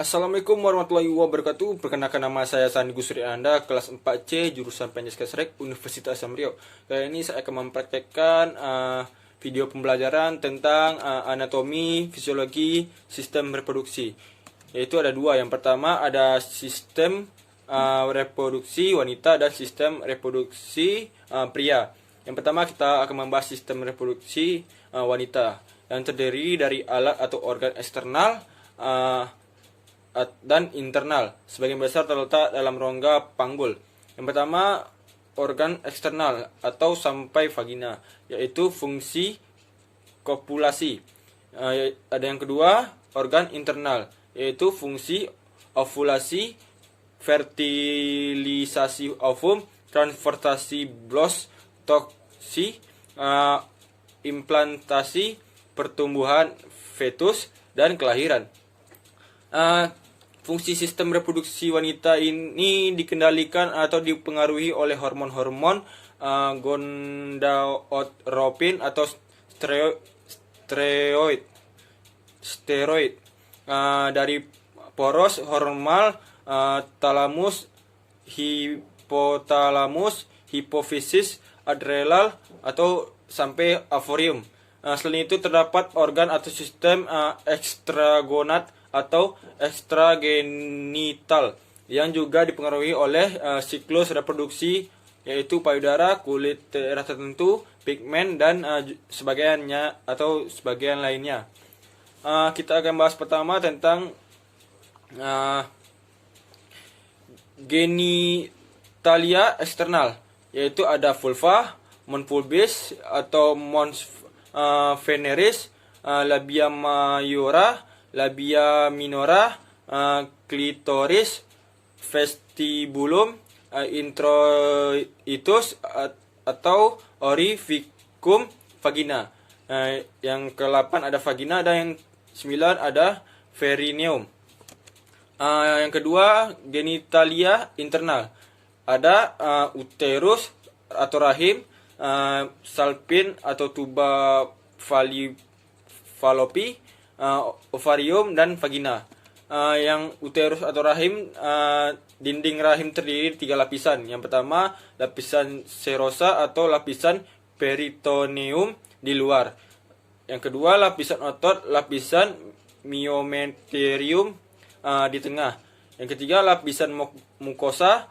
Assalamualaikum warahmatullahi wabarakatuh. Perkenalkan, nama saya Sandi Gusri Anda, kelas 4C, jurusan Penjas Kesrek, Universitas Islam Riau. Kali ini saya akan mempraktekkan video pembelajaran tentang anatomi, fisiologi, sistem reproduksi. Yaitu ada dua. Yang pertama ada sistem reproduksi wanita dan sistem reproduksi pria. Yang pertama kita akan membahas sistem reproduksi wanita yang terdiri dari alat atau organ eksternal dan internal. Sebagian besar terletak dalam rongga panggul. Yang pertama, organ eksternal atau sampai vagina, yaitu fungsi kopulasi. Ada yang kedua, organ internal, yaitu fungsi ovulasi, fertilisasi ovum, transportasi blos, toksi, implantasi, pertumbuhan fetus, dan kelahiran. Fungsi sistem reproduksi wanita ini dikendalikan atau dipengaruhi oleh hormon-hormon gonadotropin atau steroid dari poros hormonal talamus, hipotalamus, hipofisis, adrenal atau sampai ovarium. Selain itu terdapat organ atau sistem ekstragonat atau ekstragenital yang juga dipengaruhi oleh siklus reproduksi, yaitu payudara, kulit daerah tertentu, pigmen, dan sebagainya atau sebagian lainnya. Kita akan bahas pertama tentang genitalia eksternal, yaitu ada vulva, mons pubis atau mons veneris, labia majora, labia minora, klitoris, vestibulum, introitus atau orificum vagina. Yang ke-8 ada vagina, dan yang 9 ada perineum. Yang kedua, genitalia internal. Ada uterus atau rahim, salpin atau tuba fallopi, ovarium, dan vagina. Yang uterus atau rahim, dinding rahim terdiri 3 lapisan. Yang pertama, lapisan serosa atau lapisan peritoneum di luar. Yang kedua, lapisan otot, lapisan myometerium di tengah. Yang ketiga, lapisan mukosa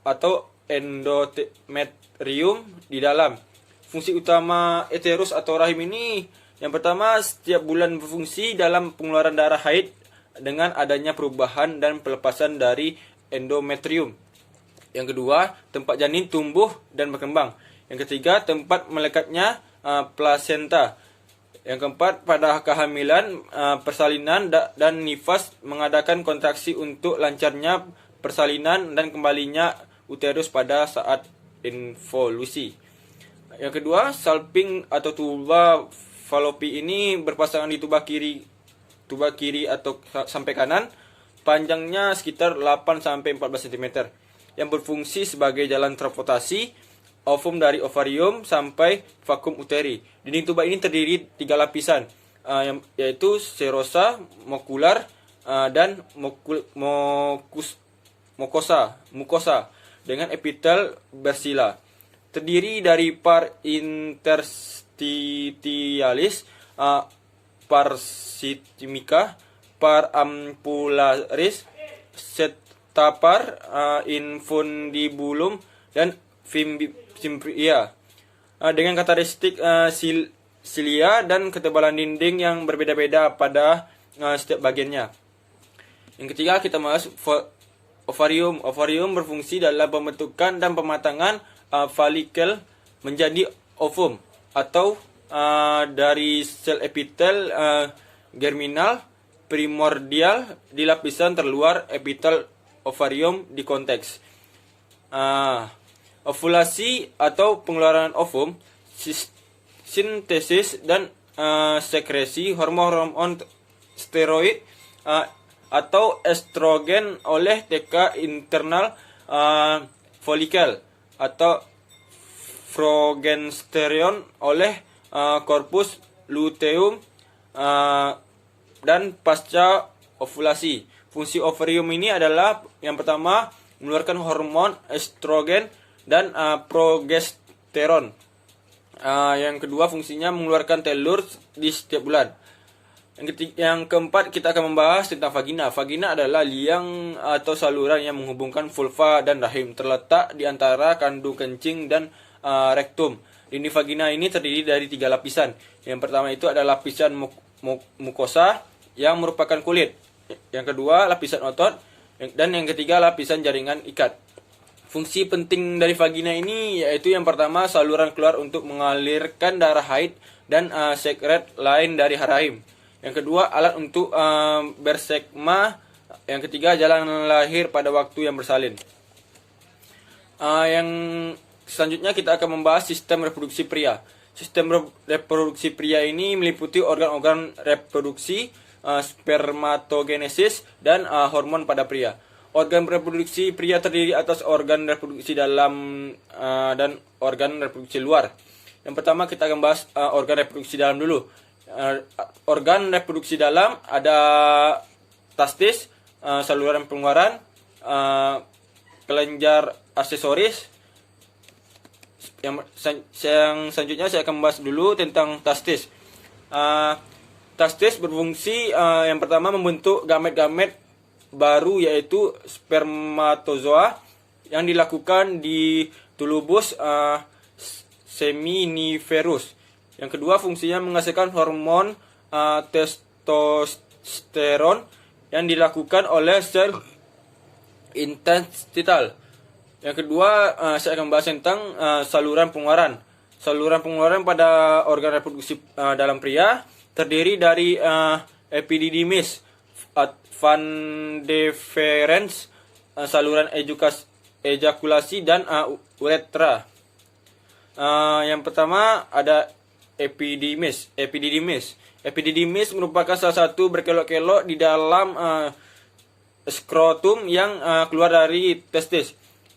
atau endometrium di dalam. Fungsi utama uterus atau rahim ini, yang pertama, setiap bulan berfungsi dalam pengeluaran darah haid dengan adanya perubahan dan pelepasan dari endometrium. Yang kedua, tempat janin tumbuh dan berkembang. Yang ketiga, tempat melekatnya plasenta. Yang keempat, pada kehamilan, persalinan dan nifas mengadakan kontraksi untuk lancarnya persalinan dan kembalinya uterus pada saat involusi. Yang kedua, salping atau tuba fallopi ini berpasangan di tuba kiri atau sampai kanan, panjangnya sekitar 8 sampai 14 cm, yang berfungsi sebagai jalan transportasi ovum dari ovarium sampai vakum uteri. Dinding tuba ini terdiri 3 lapisan, yaitu serosa, mokular, dan mukosa dengan epitel bersila. Terdiri dari par interstitialis, par systemica, par ampullaris, setapar infundibulum, dan fimbria, dengan karakteristik silia dan ketebalan dinding yang berbeda-beda pada setiap bagiannya. Yang ketiga, kita bahas ovarium. Ovarium berfungsi dalam pembentukan dan pematangan folikel menjadi ovum atau dari sel epitel germinal primordial di lapisan terluar epitel ovarium di konteks. Ovulasi atau pengeluaran ovum, sintesis dan sekresi hormon steroid atau estrogen oleh TK internal folikel, atau progesteron oleh corpus luteum, dan pasca ovulasi. Fungsi ovarium ini adalah yang pertama mengeluarkan hormon estrogen dan progesteron. Yang kedua fungsinya mengeluarkan telur di setiap bulan. Yang keempat kita akan membahas tentang vagina. Vagina adalah liang atau saluran yang menghubungkan vulva dan rahim, terletak di antara kandung kencing dan rektum. Lini vagina ini terdiri dari 3 lapisan. Yang pertama itu adalah lapisan mukosa yang merupakan kulit. Yang kedua lapisan otot, dan yang ketiga lapisan jaringan ikat. Fungsi penting dari vagina ini yaitu yang pertama saluran keluar untuk mengalirkan darah haid dan sekret lain dari rahim. Yang kedua alat untuk bersekma. Yang ketiga jalan lahir pada waktu yang bersalin. Yang selanjutnya kita akan membahas sistem reproduksi pria. Sistem reproduksi pria ini meliputi organ-organ reproduksi, spermatogenesis, dan hormon pada pria. Organ reproduksi pria terdiri atas organ reproduksi dalam dan organ reproduksi luar. Yang pertama kita akan bahas organ reproduksi dalam dulu. Organ reproduksi dalam ada testis, saluran pengeluaran, kelenjar aksesoris. Yang selanjutnya saya akan membahas dulu tentang testis. Testis berfungsi yang pertama membentuk gamet-gamet baru yaitu spermatozoa yang dilakukan di tulubus seminiferus. Yang kedua fungsinya menghasilkan hormon testosteron yang dilakukan oleh sel intestinal. Yang kedua saya akan bahas tentang saluran pengeluaran. Saluran pengeluaran pada organ reproduksi dalam pria terdiri dari epididymis, van deferens, saluran ejakulasi, dan uretra. Yang pertama ada epididymis. Epididymis merupakan salah satu berkelok-kelok di dalam skrotum yang keluar dari testis.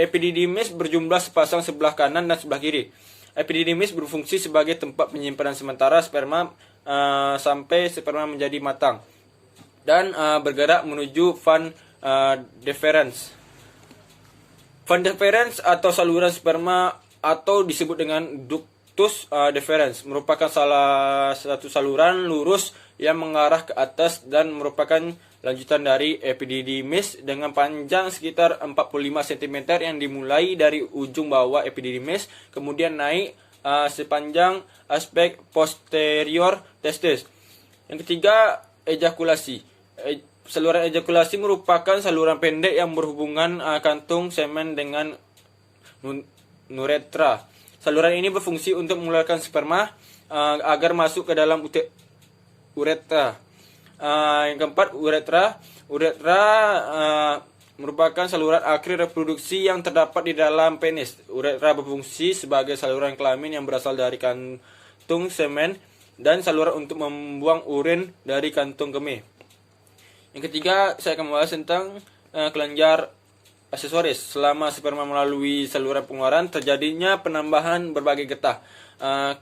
Epididymis berjumlah sepasang sebelah kanan dan sebelah kiri. Epididymis berfungsi sebagai tempat penyimpanan sementara sperma sampai sperma menjadi matang dan bergerak menuju van deferens. Van deferens atau saluran sperma atau disebut dengan ductus deferens merupakan salah satu saluran lurus yang mengarah ke atas dan merupakan lanjutan dari epididymis dengan panjang sekitar 45 cm yang dimulai dari ujung bawah epididymis kemudian naik sepanjang aspek posterior testis. Yang ketiga, ejakulasi. Saluran ejakulasi merupakan saluran pendek yang berhubungan kantung semen dengan uretra. Saluran ini berfungsi untuk mengeluarkan sperma agar masuk ke dalam uretra. Yang keempat, uretra. Uretra merupakan saluran akhir reproduksi yang terdapat di dalam penis. Uretra berfungsi sebagai saluran kelamin yang berasal dari kantung semen dan saluran untuk membuang urin dari kantung kemih. Yang ketiga, saya akan membahas tentang kelenjar aksesoris. Selama sperma melalui saluran pengeluaran, terjadinya penambahan berbagai getah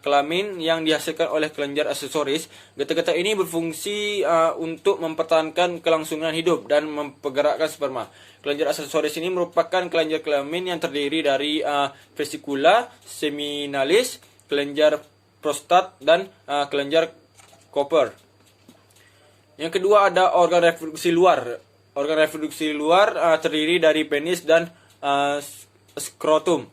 kelamin yang dihasilkan oleh kelenjar aksesoris. Getah-getah ini berfungsi untuk mempertahankan kelangsungan hidup dan mempergerakkan sperma. Kelenjar aksesoris ini merupakan kelenjar kelamin yang terdiri dari vesicula seminalis, kelenjar prostat, dan kelenjar Cooper. Yang kedua ada organ reproduksi luar. Organ reproduksi luar terdiri dari penis dan skrotum.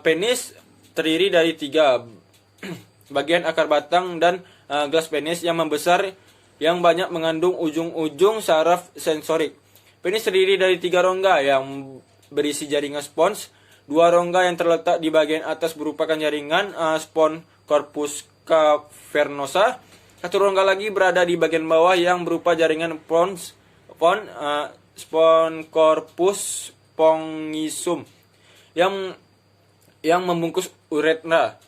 Penis terdiri dari 3 bagian akar batang dan gelas penis yang membesar yang banyak mengandung ujung-ujung saraf sensorik. Penis terdiri dari 3 rongga yang berisi jaringan spons. 2 rongga yang terletak di bagian atas merupakan jaringan spons corpus cavernosa. 1 rongga lagi berada di bagian bawah yang berupa jaringan spons corpus spongiosum yang membungkus uretra.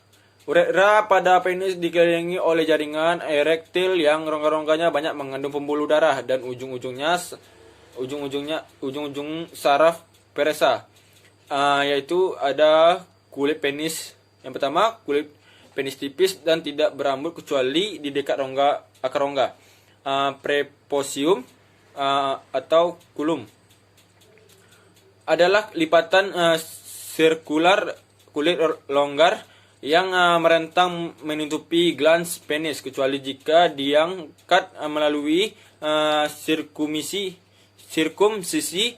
Uretra pada penis dikelilingi oleh jaringan erektil yang rongga-rongganya banyak mengandung pembuluh darah dan ujung-ujung saraf peresa. Yaitu ada kulit penis. Yang pertama, kulit penis tipis dan tidak berambut kecuali di dekat akar rongga. Preposium, atau kulum. Adalah lipatan sirkular kulit longgar yang merentang menutupi glans penis kecuali jika diangkat melalui sirkumsisi.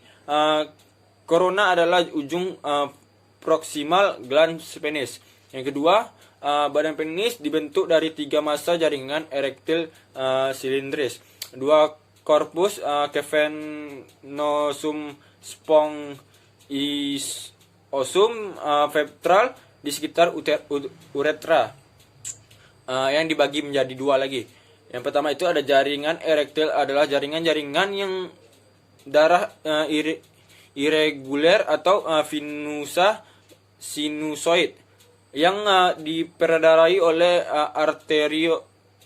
Corona adalah ujung proksimal glans penis. Yang kedua, badan penis dibentuk dari 3 massa jaringan erektil silindris, 2 korpus cavernosum spongiosum ventral di sekitar uretra, yang dibagi menjadi 2 lagi. Yang pertama itu ada jaringan erektil, adalah jaringan-jaringan yang darah irreguler atau venusa sinusoid yang diperdarai oleh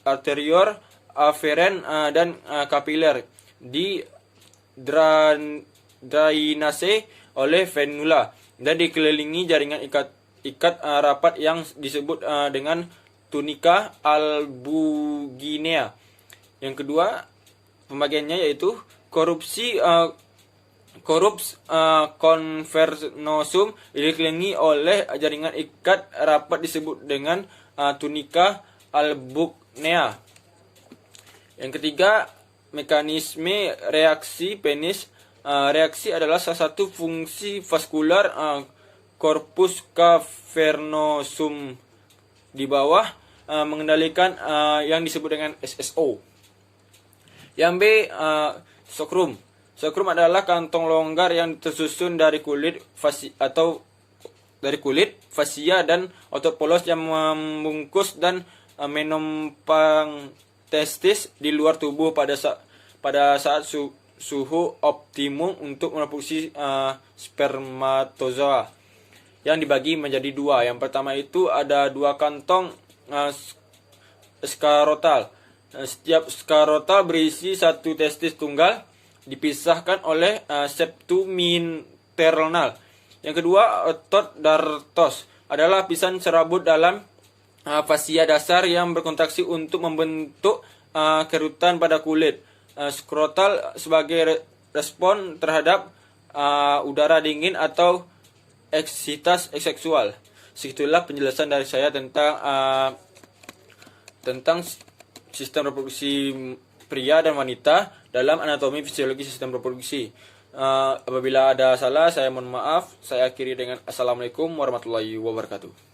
arterior aferen dan kapiler, di drainase oleh venula, dan dikelilingi jaringan ikat rapat yang disebut dengan tunica albuginea. Yang kedua pembagiannya yaitu Corpus cavernosum dikelilingi oleh jaringan ikat rapat disebut dengan tunica albuginea. Yang ketiga, mekanisme reaksi penis. Reaksi adalah salah satu fungsi vaskular corpus cavernosum di bawah, mengendalikan yang disebut dengan SSO. Yang B, sacrum. Sacrum adalah kantong longgar yang tersusun dari kulit fascia dan otot polos yang membungkus dan menompang testis di luar tubuh pada saat suhu optimum untuk memproduksi spermatozoa, yang dibagi menjadi 2. Yang pertama itu ada 2 kantong skarotal. Setiap skarotal berisi 1 testis tunggal, dipisahkan oleh septum internal. Yang kedua, otot dartos adalah lapisan serabut dalam fascia dasar yang berkontraksi untuk membentuk kerutan pada kulit. Skrotal sebagai respon terhadap udara dingin atau eksitas seksual. Segitulah penjelasan dari saya tentang sistem reproduksi pria dan wanita dalam anatomi fisiologi sistem reproduksi. Apabila ada salah, saya mohon maaf. Saya akhiri dengan Assalamualaikum warahmatullahi wabarakatuh.